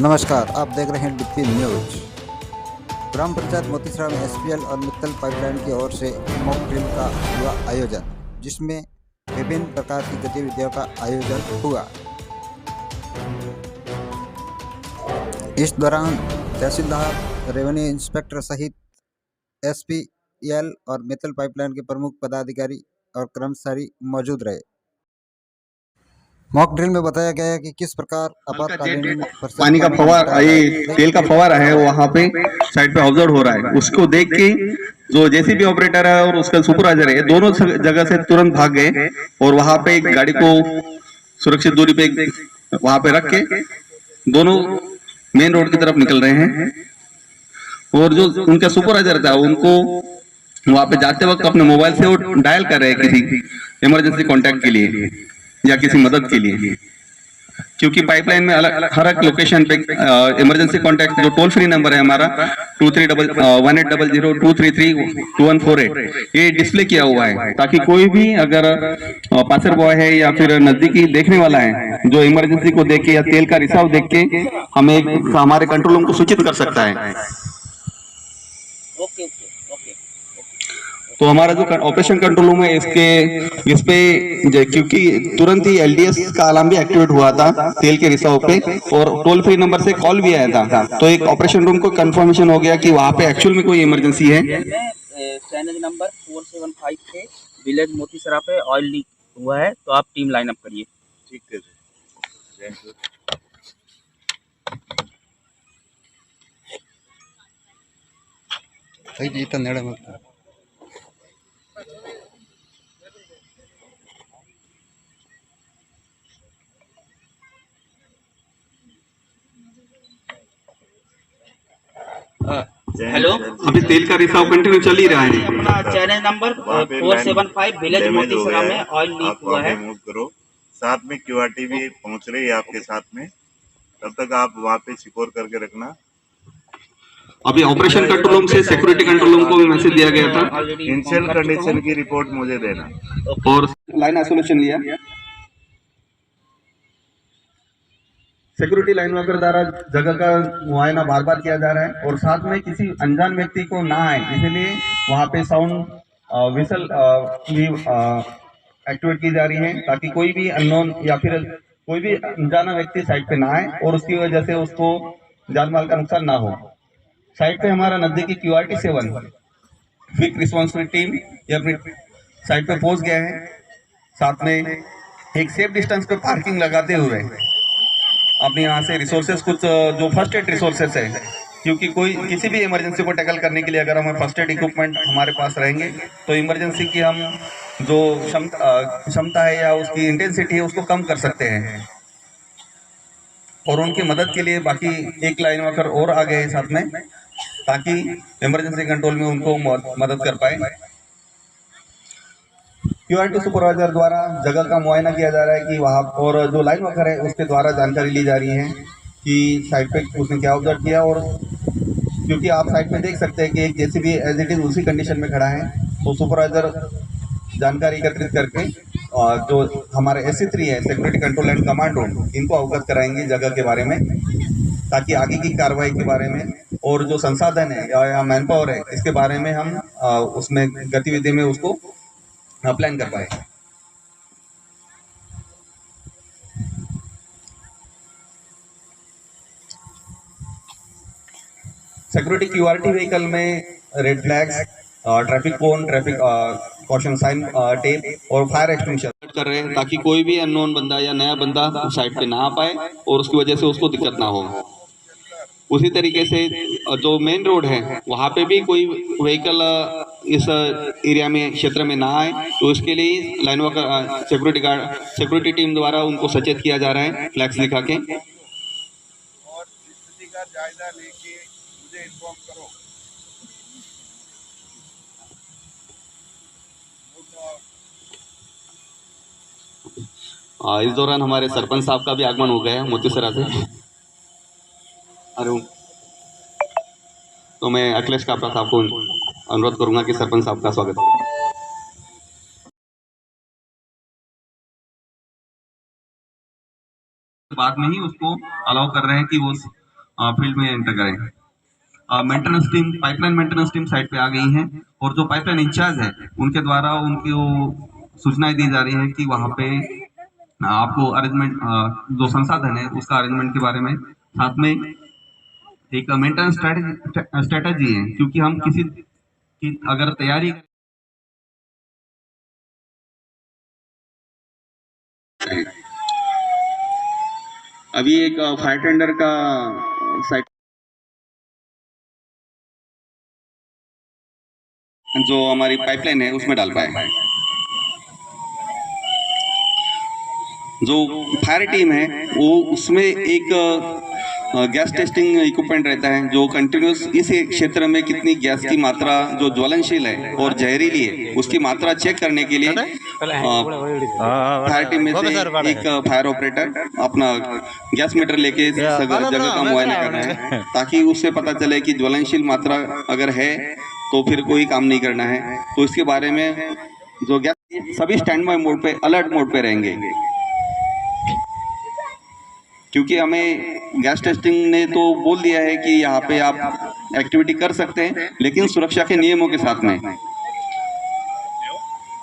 नमस्कार, आप देख रहे हैं डीपी न्यूज। ग्राम पंचायत मोतीसरा में एसपीएल और मित्तल पाइपलाइन की ओर से मॉक ड्रिल का हुआ आयोजन, जिसमें विभिन्न प्रकार की गतिविधियों का आयोजन हुआ। इस दौरान तहसीलदार, रेवेन्यू इंस्पेक्टर सहित एसपीएल और मित्तल पाइपलाइन के प्रमुख पदाधिकारी और कर्मचारी मौजूद रहे। मॉक ड्रिल में बताया गया है कि किस प्रकार आपातकालीन पानी का फवारा, ये तेल का फवारा है, वहाँ पे साइड पे ऑब्जर्व हो रहा है। उसको देख के जो जेसीबी ऑपरेटर है और उसका सुपरवाइजर है, दोनों जगह से तुरंत भाग गए और वहाँ पे एक गाड़ी को सुरक्षित दूरी पे वहाँ पे रख के दोनों मेन रोड की तरफ निकल रहे हैं। और जो उनका सुपरवाइजर था, उनको वहाँ पे जाते वक्त अपने मोबाइल से वो डायल कर रहे हैं किसी इमरजेंसी कॉन्टैक्ट के लिए या किसी मदद के लिए, क्योंकि पाइपलाइन में अलग हर एक लोकेशन पे इमरजेंसी कॉन्टैक्ट जो टोल फ्री नंबर है हमारा 23180023321448 ये डिस्प्ले किया हुआ है, ताकि कोई भी अगर पासर बॉय है या फिर नजदीकी देखने वाला है जो इमरजेंसी को देख के या तेल का रिसाव देख के हमें हमारे कंट्रोल रूम को सूचित कर सकता है। तो हमारा जो ऑपरेशन कंट्रोल रूम है इस पे क्योंकि तुरंत ही एलडीएस का अलार्म भी एक्टिवेट हुआ था तेल के रिसाव पे और टोल फ्री नंबर से कॉल भी आया था, तो एक ऑपरेशन रूम को कंफर्मेशन हो गया कि वहाँ पे एक्चुअल में कोई इमरजेंसी है। चैनल नंबर 475 पे विलेज मोतीसरा पे ऑयल लीक हुआ है, तो आप टीम लाइन अप करिए। ठीक है जी, तो नेड़े मत हेलो, अभी तेल का रिसाव कंटिन्यू चल ही रहा है। अपना चैनल नंबर 475 विलेज मोतीसरा में ऑयल लीक हुआ है। मूव करो, साथ में क्यूआरटी भी पहुंच रही है आपके साथ में, तब तक आप वहाँ पे सिक्योर करके रखना। अभी ऑपरेशन कंट्रोल रूम से सिक्योरिटी कंट्रोल रूम को भी मैसेज दिया गया था, इनिशियल कंडीशन की रिपोर्ट मुझे देना और लाइन आइसोलेशन लिया। सिक्योरिटी लाइन वर्कर द्वारा जगह का मुआयना बार बार किया जा रहा है और साथ में किसी अनजान व्यक्ति को ना आए, इसलिए वहाँ पे साउंड विसल भी एक्टिवेट की जा रही है, ताकि कोई भी अननोन या फिर कोई भी अनजाना व्यक्ति साइड पे ना आए और उसकी वजह से उसको जान माल का नुकसान ना हो। साइड पे हमारा नजदीकी क्यूआरटी 7 क्विक रिस्पॉन्सिबिलिटी टीम ये अपनी साइड पे पहुंच गया है। साथ में एक सेफ डिस्टेंस पे पार्किंग लगाते हुए अपने यहाँ से रिसोर्सेज कुछ जो फर्स्ट एड रिसोर्सेज है, क्योंकि कोई किसी भी इमरजेंसी को टैकल करने के लिए अगर हमें फर्स्ट एड इक्विपमेंट हमारे पास रहेंगे तो इमरजेंसी की हम जो क्षमता है या उसकी इंटेंसिटी है उसको कम कर सकते हैं। और उनकी मदद के लिए बाकी एक लाइन वर्कर और आ गए साथ में, ताकि इमरजेंसी कंट्रोल में उनको मदद कर पाए। क्यूआरटी सुपरवाइजर द्वारा जगह का मुआयना किया जा रहा है कि वहाँ, और जो लाइन वर्कर है उसके द्वारा जानकारी ली जा रही है कि साइड पे उसने क्या ऑब्जर्व किया। और क्योंकि आप साइड पे देख सकते हैं कि एक जेसीबी एज इट इज उसी कंडीशन में खड़ा है, तो सुपरवाइजर जानकारी एकत्रित करके और जो हमारे SC3 है security control and command room, इनको अवगत कराएंगे जगह के बारे में, ताकि आगे की कार्रवाई के बारे में और जो संसाधन है या मैन पावर है इसके बारे में हम उसमें गतिविधि में उसको प्लान कर पाए। सिक्योरिटी क्यूआरटी व्हीकल में रेड फ्लैग्स, ट्रैफिक कोन, ट्रैफिक कॉशन साइन, टेप और फायर एक्सटिंग्विशर कर रहे हैं, ताकि कोई भी अननोन बंदा या नया बंदा साइड पे ना आ पाए और उसकी वजह से उसको दिक्कत ना हो। उसी तरीके से जो मेन रोड है वहाँ पे भी कोई व्हीकल इस एरिया में क्षेत्र में ना आए, तो इसके लिए लाइन वर्कर सिक्योरिटी टीम द्वारा उनको सचेत किया जा रहा है फ्लैक्स दिखा के। और स्थिति का जायजा लेके मुझे इन्फॉर्म करो। इस दौरान हमारे सरपंच साहब का भी आगमन हो गया है मोतीसरा से। अरे तो मैं अखिलेश कापरा साहब को अनुरोध करूंगा कि सरपंच साहब का स्वागत बाद में ही उसको अलाउ कर रहे हैं कि वो फील्ड में एंटर करें। Maintenance team, pipeline maintenance team site पे आ गई है और जो पाइपलाइन इंचार्ज है उनके द्वारा उनकी सूचनाएं दी जा रही है कि वहाँ पे आपको अरेंजमेंट, जो संसाधन है उसका अरेंजमेंट के बारे में, साथ में एक मेंटेनेंस स्ट्रेटेजी है, क्योंकि हम किसी की अगर तैयारी अभी एक फायर टेंडर का साइट जो हमारी पाइपलाइन है उसमें डाल पाए। जो फायर टीम है वो उसमें एक गैस टेस्टिंग इक्विपमेंट रहता है जो कंटिन्यूस इस क्षेत्र में कितनी गैस की मात्रा जो ज्वलनशील है और जहरीली है उसकी मात्रा चेक करने के लिए फायर टीम में से एक फायर ऑपरेटर अपना गैस मीटर लेके जगह का मुआयना कर रहा है, ताकि उससे पता चले कि ज्वलनशील मात्रा अगर है तो फिर कोई काम नहीं करना है। तो इसके बारे में जो गैस सभी स्टैंड बाय मोड पे, अलर्ट मोड पे रहेंगे, क्योंकि हमें गैस टेस्टिंग ने तो बोल दिया है कि यहाँ पे आप एक्टिविटी कर सकते हैं, लेकिन सुरक्षा के नियमों के साथ में,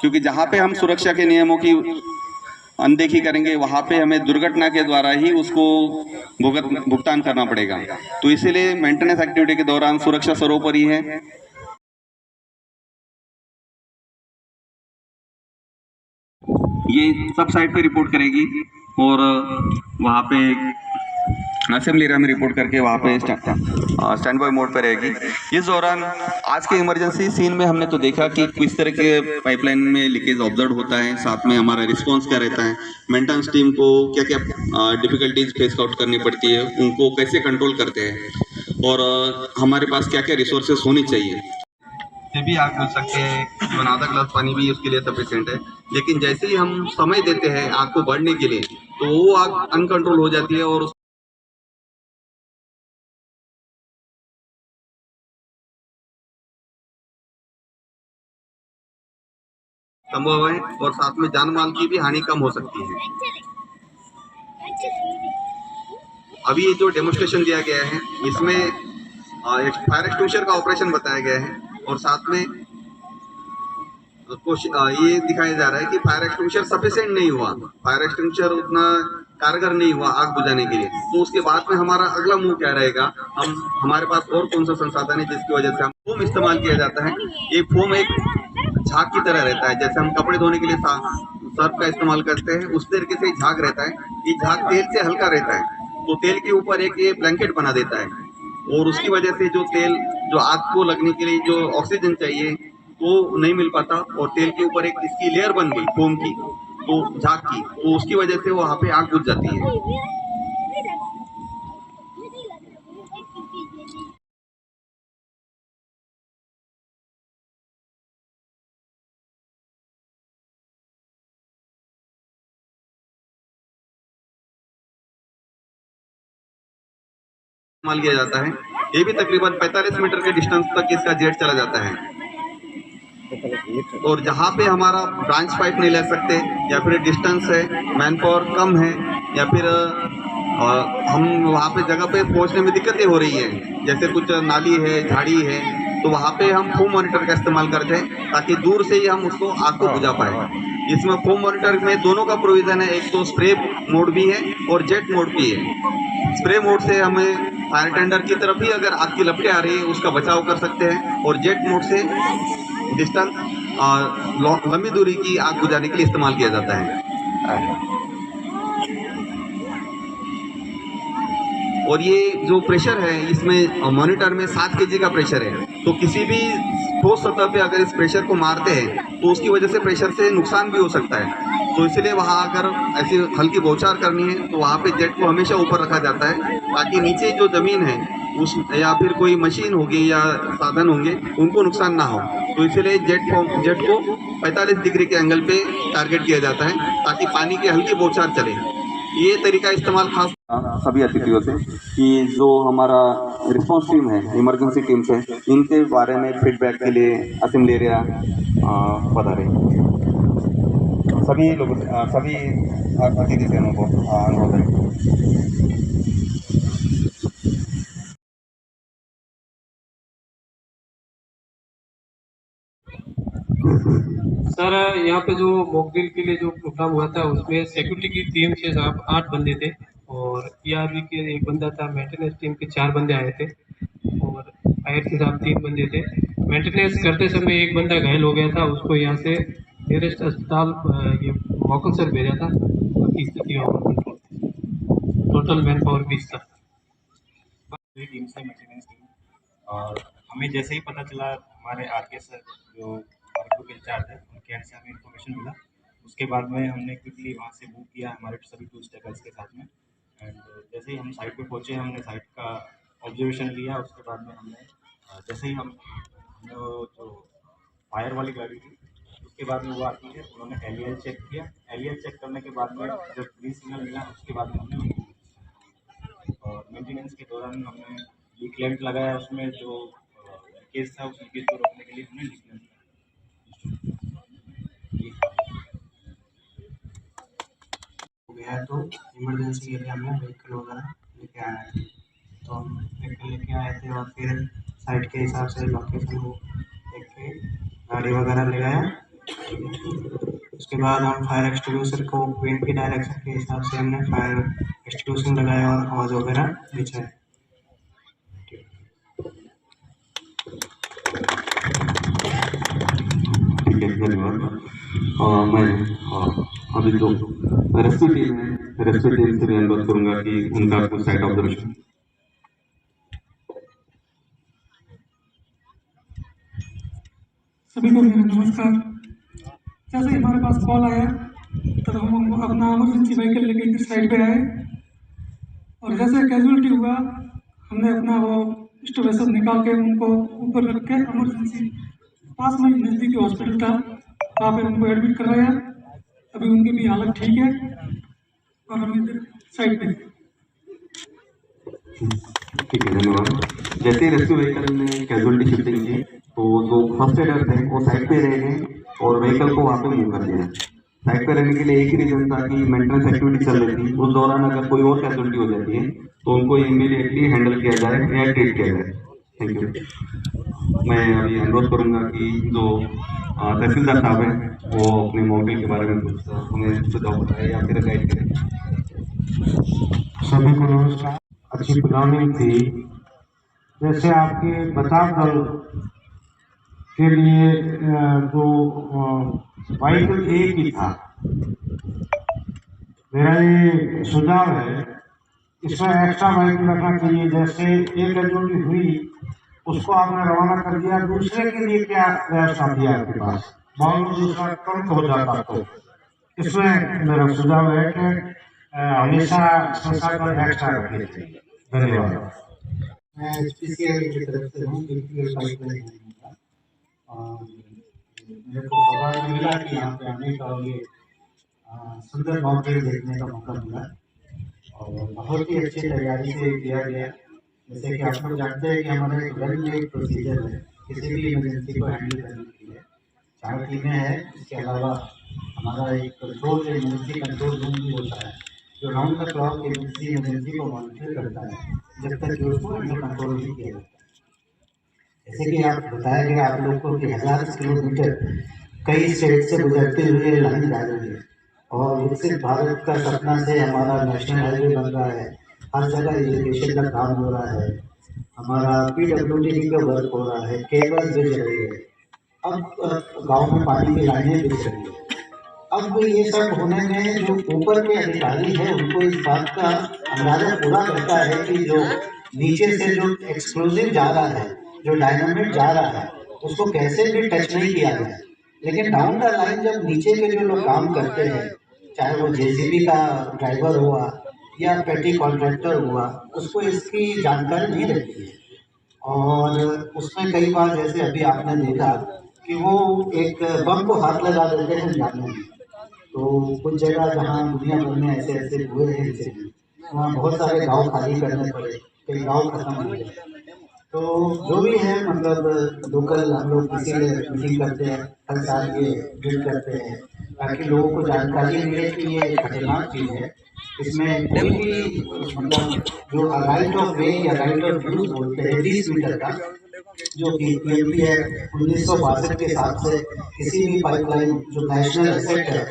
क्योंकि जहाँ पे हम सुरक्षा के नियमों की अनदेखी करेंगे वहाँ पे हमें दुर्घटना के द्वारा ही उसको भुगतान करना पड़ेगा। तो इसीलिए मेंटेनेंस एक्टिविटी के दौरान सुरक्षा सर्वोपरि है। ये सब साइट पे रिपोर्ट करेगी और वहाँ पे असेंबली एरिया में रिपोर्ट करके वहाँ पे स्टैंड बाय मोड पे रहेगी। इस दौरान आज के इमरजेंसी सीन में हमने तो देखा कि किस तरह के पाइपलाइन में लीकेज ऑब्जर्व होता है, साथ में हमारा रिस्पांस क्या रहता है, मेंटेनेंस टीम को क्या क्या डिफिकल्टीज फेस आउट करनी पड़ती है, उनको कैसे कंट्रोल करते हैं और हमारे पास क्या क्या रिसोर्सेस होनी चाहिए। ये भी आग बुझ सकते हैं, तो आधा गिलास पानी भी उसके लिए सफिशिएंट है, लेकिन जैसे ही हम समय देते हैं आग को बढ़ने के लिए तो वो आग अनकंट्रोल हो जाती है और संभव है और साथ में जान माल की भी हानि कम हो सकती है। अभी ये जो डेमोन्स्ट्रेशन दिया गया है इसमें एक फायर एक्सटिंग्विशर का ऑपरेशन बताया गया है और साथ में ये दिखाया जा रहा है कि फायर एक्सटिंग्विशर सफिशिएंट नहीं हुआ, फायर एक्सटिंग्विशर उतना कारगर नहीं हुआ आग बुझाने के लिए। तो उसके बाद में हमारा अगला मूव क्या रहेगा, हमारे पास और कौन सा संसाधन है जिसकी वजह से हम फोम इस्तेमाल किया जाता है। ये फोम एक झाग की तरह रहता है, जैसे हम कपड़े धोने के लिए सर्फ का इस्तेमाल करते हैं उस तरीके से झाग रहता है। ये झाग तेल से हल्का रहता है, तो तेल के ऊपर एक ये ब्लैंकेट बना देता है और उसकी वजह से जो तेल जो आग को लगने के लिए जो ऑक्सीजन चाहिए वो नहीं मिल पाता और तेल के ऊपर एक इसकी लेयर बन गई फोम की, तो झाग की, तो उसकी वजह से वहाँ पे आग बुझ जाती है। इस्तेमाल किया जाता है, ये भी तकरीबन 45 मीटर के डिस्टेंस तक इसका जेट चला जाता है और जहाँ पे हमारा ब्रांच पाइप नहीं ले सकते या फिर डिस्टेंस है, मैन पावर कम है या फिर हम वहाँ पे जगह पे पहुँचने में दिक्कतें हो रही है, जैसे कुछ नाली है, झाड़ी है, तो वहाँ पे हम फोम मॉनिटर का इस्तेमाल करते हैं ताकि दूर से ही हम उसको आग को बुझा पाए। इसमें फोम मॉनिटर में दोनों का प्रोविज़न है, एक तो स्प्रे मोड भी है और जेट मोड भी है। स्प्रे मोड से हमें फायर टेंडर की तरफ ही अगर आग की लपटें आ रही है उसका बचाव कर सकते हैं और जेट मोड से डिस्टेंस लंबी दूरी की आग बुझाने के लिए इस्तेमाल किया जाता है। और ये जो प्रेशर है इसमें मॉनिटर में 7 kg का प्रेशर है, तो किसी भी ठोस सतह पे अगर इस प्रेशर को मारते हैं तो उसकी वजह से प्रेशर से नुकसान भी हो सकता है। तो इसलिए वहाँ अगर ऐसी हल्की बौछार करनी है तो वहाँ पे जेट को हमेशा ऊपर रखा जाता है ताकि नीचे जो ज़मीन है उस या फिर कोई मशीन होगी या साधन होंगे उनको नुकसान ना हो। तो इसलिए जेट को 45 डिग्री के एंगल पे टारगेट किया जाता है ताकि पानी की हल्की बौछार चले। ये तरीका इस्तेमाल खास सभी अतिथियों से कि जो हमारा रिस्पांस टीम है, इमरजेंसी टीम से, इनके बारे में फीडबैक के लिए असेंबली एरिया बता रहे सभी लोग, सभी अतिथि को अनुरोध है। सर यहाँ पे जो मॉकड्रिल के लिए जो प्रोग्राम हुआ था उसमें सिक्योरिटी की टीम से साहब 8 बंदे थे और पीआरबी के एक बंदा था, मेंटेनेंस टीम के 4 बंदे आए थे और फायर के साहब 3 बंदे थे। मेंटेनेंस करते समय एक बंदा घायल हो गया था, उसको यहाँ से नियरेस्ट अस्पताल ये मोकल सर भेजा था, बाकी स्थिति और कंट्रोल थी। टोटल मैन पावर 20 था। टीम से मेंटेनेंस टीम, और हमें जैसे ही पता चला हमारे आरके सर जो हमारे ग्रुप इंचार्ज है उनके यहाँ से हमें इन्फॉर्मेशन मिला। उसके बाद में हमने क्विकली वहाँ से मूव किया हमारे सभी टूल्स टेकर्स के साथ में। एंड जैसे ही हम साइट पे पहुँचे हमने साइट का ऑब्जर्वेशन लिया। उसके बाद में हमने जैसे ही हमने वो जो फायर वाली गाड़ी थी उसके बाद में वो आती है, उन्होंने एलियल चेक किया। एलियल चेक करने के बाद में जब ग्रीन सिग्नल मिला उसके बाद में हमने और मेंटेनेंस के दौरान हमने लीक लैंप लगाया। उसमें जो लीकेज था उस लीकेज को रोकने के लिए हमने लीक लैंप हो गया तो इमरजेंसी एरिया में व्हीकल वगैरह लेके आए थे। तो हम व्हीकल लेके आए थे और फिर साइट के हिसाब से लोकेशन को देख के गाड़ी वगैरह ले आया। उसके बाद हम फायर एक्सटिंग्विशर को विंड की डायरेक्शन के हिसाब से हमने फायर एक्सटिंग्विशर लगाया और हॉज वगैरह बिछाए। ठीक है, धन्यवाद। मैं अभी जो रेस्क्यू टीम है, रेस्क्यू टीम से मैं अनुरोध करूंगा कि उनका कुछ साइट ऑब्जर्वेशन। सभी को मेरा नमस्कार। जैसे हमारे पास कॉल आया तब हम अपना इमरजेंसी व्हीकल लेके इस साइड पे आए और जैसे कैजुअलिटी हुआ हमने अपना वो स्टोवेशन निकाल के उनको ऊपर रख के इमरजेंसी पास में नज़दीकी हॉस्पिटल था वहाँ पे उनको एडमिट करवाया। अभी उनकी भी हालत ठीक है और हम इधर साइड पे। ठीक है, धन्यवाद। जैसे ही रेस्क्यू व्हीकल ने कैजुअलिटी शिफ्टिंग की तो जो फर्स्ट एडर थे वो साइड पे रह गए और व्हीकल को वहाँ पे मूव कर दिया। साइड पे रहने के लिए एक ही रीजन था कि मेंटेनेंस एक्टिविटी चल रही थी। उस दौरान अगर कोई और कैजुअलिटी हो जाती है तो उनको इमीडिएटली हैंडल किया जाए या ट्रीट किया जाए। Thank you. मैं अभी अनुरोध करूंगा कि जो तहसीलदार साहब हैं वो अपने मॉडल के बारे में कुछ हमें सुझाव बताए या फिर गाइड करें। सभी को नमस्कार। अच्छी प्लानिंग थी। जैसे आपके बचाव दल के लिए जो व्हीकल एक ही था, मेरा ये सुझाव है इसमें एक्स्ट्रा व्हीकल रखना चाहिए। जैसे एक कैजुअलिटी हुई उसको आपने रवाना कर दिया, दूसरे के लिए क्या व्यवस्था थी आपके पास? मान लो दूसरा कम हो जाता तो इसमें मेरा सुझाव है कि हमेशा संसाधन एक्स्ट्रा रखने चाहिए। धन्यवाद। मैं एचपीसीएल की तरफ से हूँ, और मेरे को खबर मिला कि यहाँ पे आने का और ये सुंदर मॉडल देखने का मौका मिला और बहुत ही अच्छी तैयारी से किया गया। जैसे कि आप लोग जानते हैं कि हमारा एक वेल मेड प्रोसीजर है किसी भी इमरजेंसी को हैंडल करने के लिए। 4 टीमें हैं, इसके अलावा हमारा एक कंट्रोल इमरजेंसी कंट्रोल रूम भी होता है जो राउंड द क्लॉक इमरजेंसी को मॉनिटर करता है जब तक कि उसको अंडर कंट्रोल नहीं किया जाता। जैसे कि आप बताया गया आप लोग को कि 1000 किलोमीटर कई स्टेट से गुजरते हुए लाइन जा रही है और विकसित भारत का सपना से हमारा नेशनल हाईवे बन रहा है। हर जगह इरिगेशन का काम हो रहा है, हमारा पीडब्ल्यूडी का वर्क हो रहा है, केबल बिछ रही है, अब गाँव में पानी की लाइनें बिछ रही है। अब ये सब होने में जो ऊपर के अधिकारी हैं उनको इस बात का अंदाजा पूरा करता है कि जो नीचे से जो एक्सप्लोजिव जा रहा है, जो डायनामिट जा रहा है, उसको कैसे भी टच नहीं किया जाए। लेकिन डाउन द लाइन जब नीचे के जो लोग काम करते हैं, चाहे वो जेसीबी का ड्राइवर हुआ या पेटी कॉन्ट्रैक्टर हुआ, उसको इसकी जानकारी नहीं रहती है और उसमें कई बार जैसे अभी आपने देखा कि वो एक बम को हाथ लगा देते हैं जानने में। तो कुछ जगह जहाँ दुनिया भर में ऐसे ऐसे हुए हैं इंसिडेंट, वहाँ बहुत सारे गांव खाली करने पड़े, कई गांव खत्म हो गए। तो जो भी है मतलब लोकल हम लोग इसीलिए मीटिंग करते हैं, हर साल ये ड्रिल करते हैं ताकि लोगों को जानकारी मिले कि ये खतरनाक चीज़ है। इसमें कोई भी मतलब जो राइट ऑफ वे या राइट ऑफ यूज बोलते हैं 20 मीटर का, जो कि पीएमपी एक्ट 1962 के हिसाब से किसी भी पाइपलाइन जो नेशनल एसेट है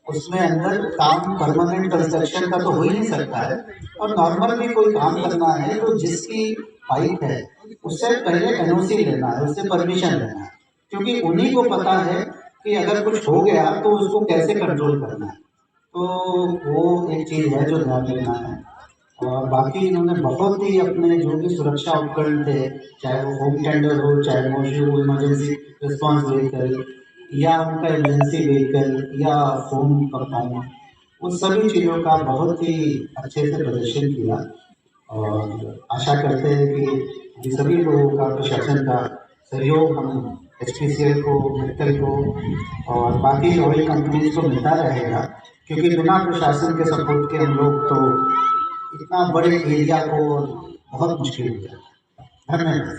उसमें अंदर काम परमानेंट कंस्ट्रक्शन का तो हो ही नहीं सकता है, और नॉर्मल भी कोई काम करना है तो जिसकी पाइप है उससे पहले एनओसी लेना है, उससे परमिशन लेना है, क्योंकि उन्हीं को पता है कि अगर कुछ हो गया तो उसको कैसे कंट्रोल करना है। तो वो एक चीज़ है जो ध्यान देना है। और बाकी इन्होंने बहुत ही अपने जो भी सुरक्षा उपकरण थे, चाहे वो होम टेंडर हो, चाहे मोशी हो, इमरजेंसी रिस्पॉन्स व्हीकल या उनका इमरजेंसी व्हीकल या फोन परफॉर्म, उन सभी चीज़ों का बहुत ही अच्छे से प्रदर्शन किया। और आशा करते हैं कि सभी लोगों का, प्रशासन का सहयोग हम HPCL को, मित्तल को और बाकी ऑयल कंपनीज को मिलता रहेगा, क्योंकि बिना प्रशासन के सपोर्ट के हम लोग तो इतना बड़े एरिया को बहुत मुश्किल हो जाता है। धन्यवाद।